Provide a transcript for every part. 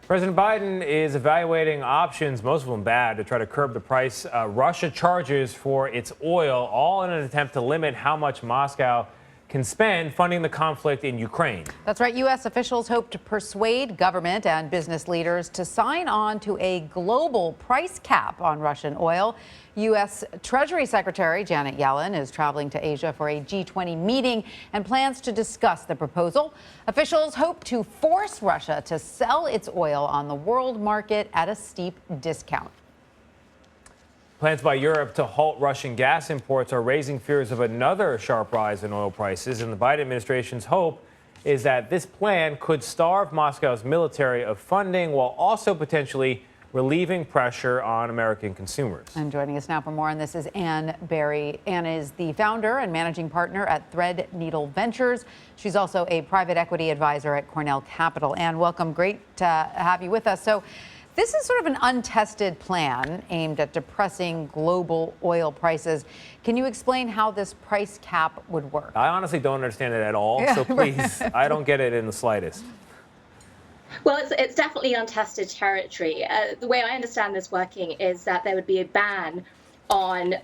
President Biden is evaluating options, most of them bad, to try to curb the price Russia charges for its oil, all in an attempt to limit how much Moscow can spend funding the conflict in Ukraine. That's right. U.S. officials hope to persuade government and business leaders to sign on to a global price cap on Russian oil. U.S. Treasury Secretary Janet Yellen is traveling to Asia for a G20 meeting and plans to discuss the proposal. Officials hope to force Russia to sell its oil on the world market at a steep discount. Plans by Europe to halt Russian gas imports are raising fears of another sharp rise in oil prices, and the Biden administration's hope is that this plan could starve Moscow's military of funding while also potentially relieving pressure on American consumers. And joining us now for more on this is Ann Berry. Ann is the founder and managing partner at Threadneedle Ventures. She's also a private equity advisor at Cornell Capital. Ann, welcome. Great to have you with us. So this is sort of an untested plan aimed at depressing global oil prices. Can you explain how this price cap would work? I honestly don't understand it at all, so please, I don't get it in the slightest. Well, it's definitely untested territory. The way I understand this working is that there would be a ban on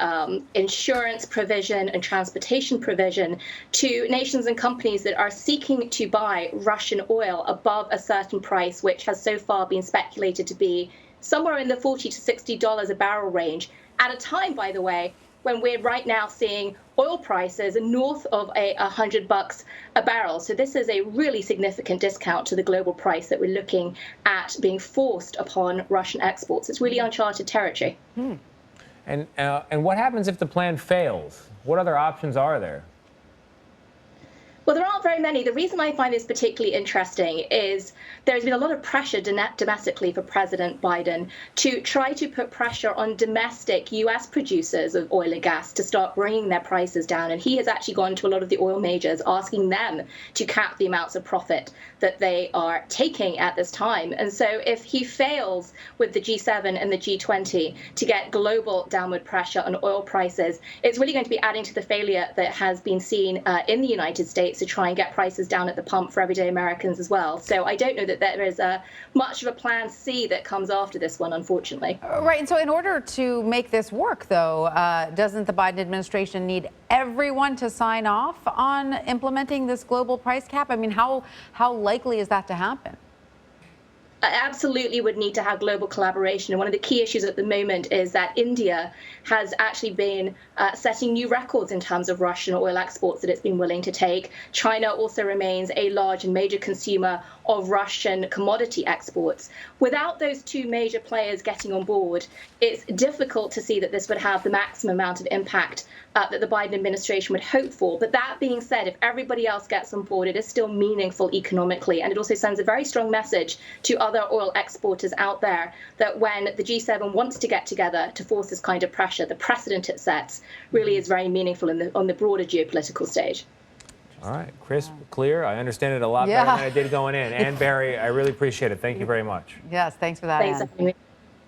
insurance provision and transportation provision to nations and companies that are seeking to buy Russian oil above a certain price, which has so far been speculated to be somewhere in the $40 to $60 a barrel range, at a time, by the way, when we're right now seeing oil prices north of $100 a barrel. So this is a really significant discount to the global price that we're looking at being forced upon Russian exports. It's really uncharted territory. And what happens if the plan fails? What other options are there? Well, there aren't very many. The reason I find this particularly interesting is there's been a lot of pressure domestically for President Biden to try to put pressure on domestic U.S. producers of oil and gas to start bringing their prices down. And he has actually gone to a lot of the oil majors asking them to cap the amounts of profit that they are taking at this time. And so if he fails with the G7 and the G20 to get global downward pressure on oil prices, it's really going to be adding to the failure that has been seen in the United States to try and get prices down at the pump for everyday Americans as well. So I don't know that there is much of a plan C that comes after this one, unfortunately. Right. And so in order to make this work, though, doesn't the Biden administration need everyone to sign off on implementing this global price cap? I mean, how likely is that to happen? Absolutely would need to have global collaboration. And one of the key issues at the moment is that India has actually been setting new records in terms of Russian oil exports that it's been willing to take. China also remains a large and major consumer of Russian commodity exports. Without those two major players getting on board, it's difficult to see that this would have the maximum amount of impact that the Biden administration would hope for. But that being said, if everybody else gets on board, it is still meaningful economically. And it also sends a very strong message to other oil exporters out there that when the G7 wants to get together to force this kind of pressure, the precedent it sets really is very meaningful on the broader geopolitical stage. All right, crisp, clear. I understand it a lot better than I did going in. Ann Berry, I really appreciate it. Thank you very much. Yes, thanks for that, Thanks, Ann.